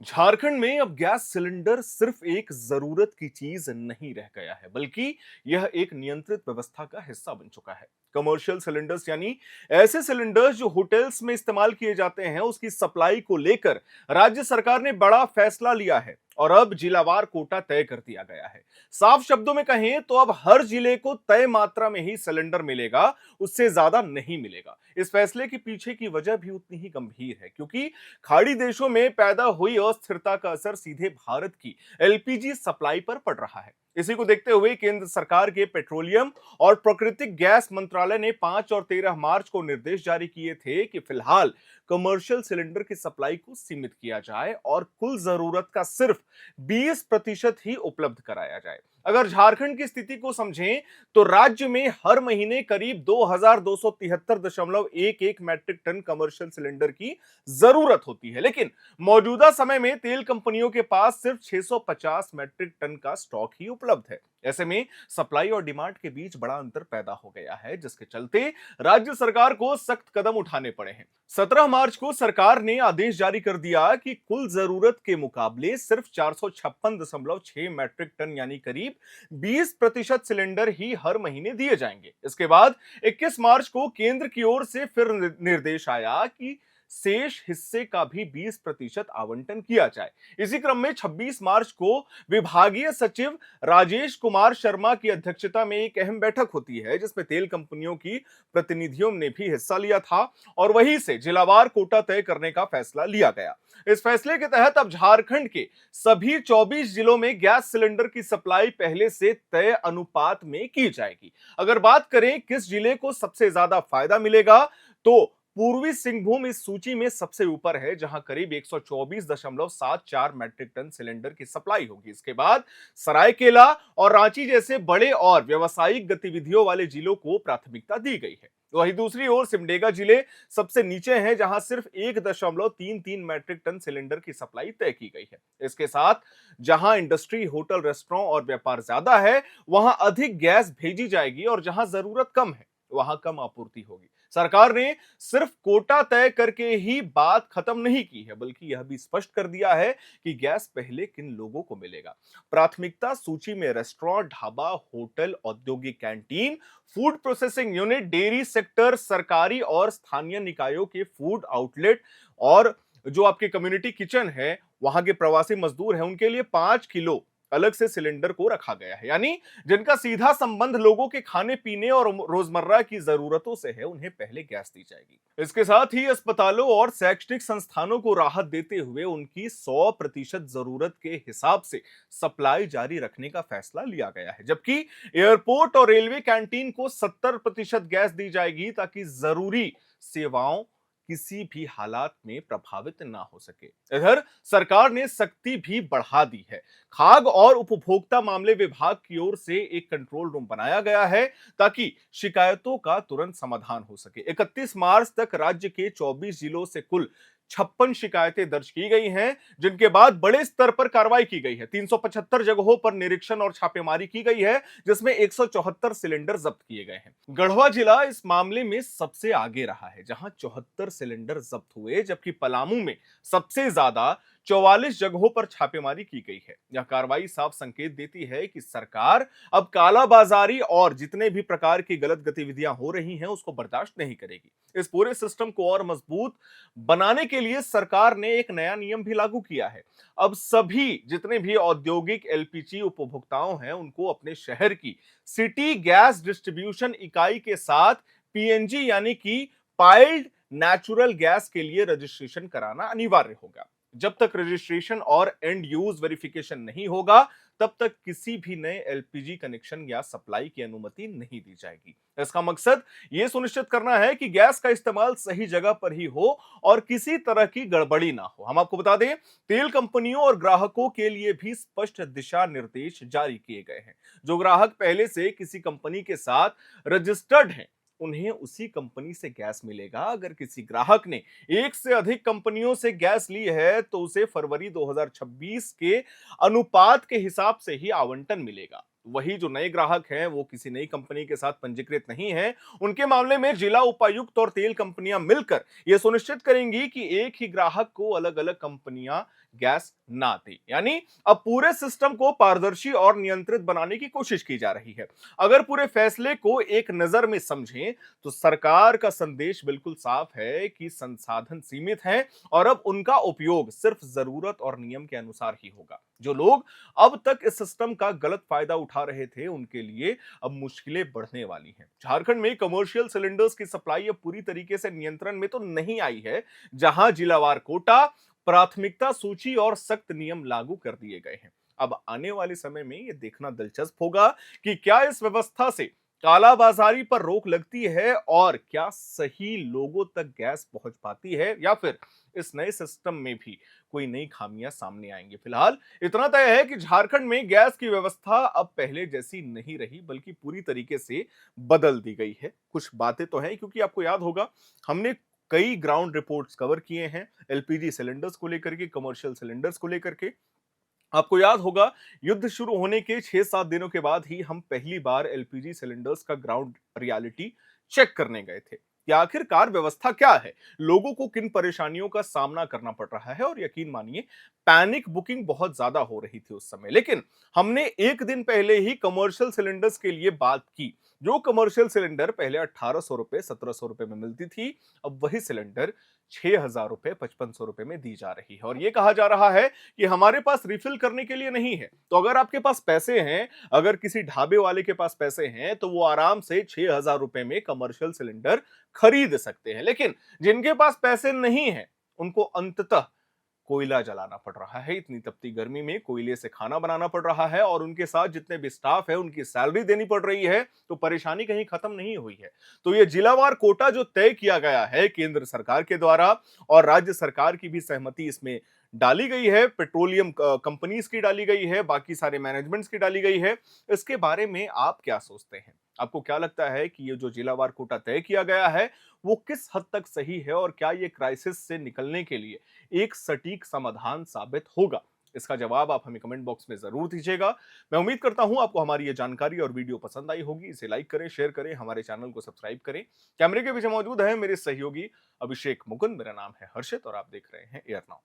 झारखंड में अब gas cylinder सिर्फ एक जरूरत की चीज नहीं रह गया है, बल्कि यह एक नियंत्रित व्यवस्था का हिस्सा बन चुका है। कमर्शियल सिलेंडर्स यानी ऐसे सिलेंडर्स जो होटल्स में इस्तेमाल किए जाते हैं, उसकी सप्लाई को लेकर राज्य सरकार ने बड़ा फैसला लिया है और अब जिलावार कोटा तय कर दिया गया है। साफ शब्दों में कहें तो अब हर जिले को तय मात्रा में ही सिलेंडर मिलेगा, उससे ज्यादा नहीं मिलेगा। इस फैसले के पीछे की वजह भी उतनी ही गंभीर है, क्योंकि खाड़ी देशों में पैदा हुई अस्थिरता का असर सीधे भारत की एलपीजी सप्लाई पर पड़ रहा है। इसी को देखते हुए केंद्र सरकार के पेट्रोलियम और प्राकृतिक गैस मंत्रालय ने 5 और 13 मार्च को निर्देश जारी किए थे कि फिलहाल कमर्शियल सिलेंडर की सप्लाई को सीमित किया जाए और कुल जरूरत का सिर्फ 20% ही उपलब्ध कराया जाए। अगर झारखंड की स्थिति को समझें तो राज्य में हर महीने करीब 2273.11 मैट्रिक टन कमर्शियल सिलेंडर की जरूरत होती है, लेकिन मौजूदा समय में तेल कंपनियों के पास सिर्फ 650 मैट्रिक टन का स्टॉक ही उपलब्ध है। ऐसे में सप्लाई और डिमांड के बीच बड़ा अंतर पैदा हो गया है, जिसके चलते राज्य सरकार को सख्त कदम उठाने पड़े हैं। 17 मार्च को सरकार ने आदेश जारी कर दिया कि कुल जरूरत के मुकाबले सिर्फ 456.6 मैट्रिक टन यानी करीब 20% सिलेंडर ही हर महीने दिए जाएंगे। इसके बाद 21 मार्च को केंद्र की ओर से फिर निर्देश आया कि शेष हिस्से का भी 20% आवंटन किया जाए। इसी क्रम में 26 मार्च को विभागीय सचिव राजेश कुमार शर्मा की अध्यक्षता में एक अहम बैठक होती है, जिसमें तेल कंपनियों की प्रतिनिधियों ने भी हिस्सा लिया था और वहीं से जिलावार कोटा तय करने का फैसला लिया गया। इस फैसले के तहत अब झारखंड के सभी 24 जिलों में गैस सिलेंडर की सप्लाई पहले से तय अनुपात में की जाएगी। अगर बात करें किस जिले को सबसे ज्यादा फायदा मिलेगा, तो पूर्वी सिंहभूम इस सूची में सबसे ऊपर है, जहां करीब 124.74 मैट्रिक टन सिलेंडर की सप्लाई होगी। इसके बाद सरायकेला और रांची जैसे बड़े और व्यावसायिक गतिविधियों वाले जिलों को प्राथमिकता दी गई है। वहीं दूसरी ओर सिमडेगा जिले सबसे नीचे हैं, जहां सिर्फ 1.33 मैट्रिक टन सिलेंडर की सप्लाई तय की गई है। इसके साथ जहां इंडस्ट्री, होटल, रेस्टोरेंट और व्यापार ज्यादा है, वहां अधिक गैस भेजी जाएगी और जहां जरूरत कम है, वहां कम आपूर्ति होगी। सरकार ने सिर्फ कोटा तय करके ही बात खत्म नहीं की है, बल्कि यह भी स्पष्ट कर दिया है कि गैस पहले किन लोगों को मिलेगा। प्राथमिकता सूची में रेस्टोरेंट, ढाबा, होटल, औद्योगिक canteen, food processing unit, dairy sector, सरकारी और स्थानीय निकायों के फूड आउटलेट और जो आपके कम्युनिटी किचन है, वहां के प्रवासी मजदूर हैं, उनके लिए 5 किलो अलग से सिलेंडर को रखा गया है। यानी जिनका सीधा संबंध लोगों के खाने पीने और रोजमर्रा की जरूरतों से है, उन्हें पहले गैस दी जाएगी। इसके साथ ही अस्पतालों और शैक्षणिक संस्थानों को राहत देते हुए उनकी 100% जरूरत के हिसाब से सप्लाई जारी रखने का फैसला लिया गया है, जबकि एयरपोर्ट और रेलवे कैंटीन को 70% गैस दी जाएगी, ताकि जरूरी सेवाओं किसी भी हालात में प्रभावित ना हो सके। इधर सरकार ने सख्ती भी बढ़ा दी है। खाद्य और उपभोक्ता मामले विभाग की ओर से एक कंट्रोल रूम बनाया गया है, ताकि शिकायतों का तुरंत समाधान हो सके। 31 मार्च तक राज्य के 24 जिलों से कुल 56 शिकायतें दर्ज की गई हैं, जिनके बाद बड़े स्तर पर कार्रवाई की गई है। 375 जगहों पर निरीक्षण और छापेमारी की गई है, जिसमें 174 सिलेंडर जब्त किए गए हैं। गढ़वा जिला इस मामले में सबसे आगे रहा है, जहां 74 सिलेंडर जब्त हुए, जबकि पलामू में सबसे ज्यादा 44 जगहों पर छापेमारी की गई है। यह कार्रवाई साफ संकेत देती है कि सरकार अब कालाबाजारी और जितने भी प्रकार की गलत गतिविधियां हो रही हैं, उसको बर्दाश्त नहीं करेगी। इस पूरे सिस्टम को और मजबूत बनाने के लिए सरकार ने एक नया नियम भी लागू किया है। अब सभी जितने भी औद्योगिक एलपीजी उपभोक्ताओं हैं, उनको अपने शहर की सिटी गैस डिस्ट्रीब्यूशन इकाई के साथ पीएनजी यानी कि पाइल्ड नेचुरल गैस के लिए रजिस्ट्रेशन कराना अनिवार्य होगा। जब तक रजिस्ट्रेशन और एंड यूज वेरिफिकेशन नहीं होगा, तब तक किसी भी नए एलपीजी कनेक्शन या सप्लाई की अनुमति नहीं दी जाएगी। इसका मकसद यह सुनिश्चित करना है कि गैस का इस्तेमाल सही जगह पर ही हो और किसी तरह की गड़बड़ी ना हो। हम आपको बता दें, तेल कंपनियों और ग्राहकों के लिए भी स्पष्ट दिशा निर्देश जारी किए गए हैं। जो ग्राहक पहले से किसी कंपनी के साथ रजिस्टर्ड हैं, उन्हें उसी कंपनी से गैस मिलेगा। अगर किसी ग्राहक ने एक से अधिक कंपनियों से गैस ली है, तो उसे फरवरी 2026 के अनुपात के हिसाब से ही आवंटन मिलेगा। वही जो नए ग्राहक हैं, वो किसी नई कंपनी के साथ पंजीकृत नहीं है, उनके मामले में जिला उपायुक्त और तेल कंपनियां मिलकर यह सुनिश्चित करेंगी कि एक ही ग्राहक को अलग अलग कंपनियां गैस ना दे। यानी अब पूरे सिस्टम को पारदर्शी और नियंत्रित बनाने की कोशिश की जा रही है। अगर पूरे फैसले को एक नजर में समझें तो सरकार का संदेश बिल्कुल साफ है कि संसाधन सीमित हैं और अब उनका उपयोग सिर्फ जरूरत और नियम के अनुसार ही होगा। जो लोग अब तक इस सिस्टम का गलत फायदा उठा रहे थे उनके लिए अब मुश्किलें बढ़ने वाली हैं। झारखंड में कमर्शियल सिलेंडर्स की सप्लाई अब पूरी तरीके से नियंत्रण में तो नहीं आई है, जहां जिलावार कोटा, प्राथमिकता सूची और सख्त नियम लागू कर दिए गए हैं। अब आने वाले समय में यह देखना दिलचस्प होगा कि क्या इस व्यवस्था से कालाबाजारी पर रोक लगती है और क्या सही लोगों तक गैस पहुंच पाती है, या फिर इस नए सिस्टम में भी कोई नई खामियां सामने आएंगी। फिलहाल इतना तय है कि झारखंड में गैस की व्यवस्था अब पहले जैसी नहीं रही, बल्कि पूरी तरीके से बदल दी गई है। कुछ बातें तो हैं, क्योंकि आपको याद होगा हमने कई ग्राउंड रिपोर्ट्स कवर किए हैं एलपीजी सिलेंडर्स को लेकर के, कमर्शियल सिलेंडर्स को लेकर के। आपको याद होगा युद्ध शुरू होने के 6-7 दिनों के बाद ही हम पहली बार एलपीजी सिलेंडर्स का ग्राउंड रियलिटी चेक करने गए थे कि आखिरकार व्यवस्था क्या है, लोगों को किन परेशानियों का सामना करना पड़ रहा है। और यकीन मानिए पैनिक बुकिंग बहुत ज्यादा हो रही थी उस समय, लेकिन हमने एक दिन पहले ही कमर्शियल सिलेंडर्स के लिए बात की। जो कमर्शियल सिलेंडर पहले 1800 रुपए 1700 रुपए में मिलती थी, अब वही सिलेंडर 6000 रुपए 5500 रुपए में दी जा रही है। और यह कहा जा रहा है कि हमारे पास रिफिल करने के लिए नहीं है। तो अगर आपके पास पैसे हैं, अगर किसी ढाबे वाले के पास पैसे हैं, तो वो आराम से 6000 रुपए में कमर्शियल सिलेंडर खरीद सकते हैं। लेकिन जिनके पास पैसे नहीं हैं, उनको अंततः कोयला जलाना पड़ रहा है। इतनी तपती गर्मी में कोयले से खाना बनाना पड़ रहा है और उनके साथ जितने भी स्टाफ है उनकी सैलरी देनी पड़ रही है। तो परेशानी कहीं खत्म नहीं हुई है। तो ये जिलावार कोटा जो तय किया गया है केंद्र सरकार के द्वारा और राज्य सरकार की भी सहमति इसमें डाली गई है, पेट्रोलियम कंपनीज की डाली गई है, बाकी सारे मैनेजमेंट्स की डाली गई है। इसके बारे में आप क्या सोचते हैं? आपको क्या लगता है कि ये जो जिलावार कोटा तय किया गया है वो किस हद तक सही है और क्या ये क्राइसिस से निकलने के लिए एक सटीक समाधान साबित होगा? इसका जवाब आप हमें कमेंट बॉक्स में जरूर दीजिएगा। मैं उम्मीद करता हूं आपको हमारी ये जानकारी और वीडियो पसंद आई होगी। इसे लाइक करें, शेयर करें, हमारे चैनल को सब्सक्राइब करें। कैमरे के पीछे मौजूद है मेरे सहयोगी अभिषेक मुकुंद। मेरा नाम है हर्षित और आप देख रहे हैं एयर नाउ।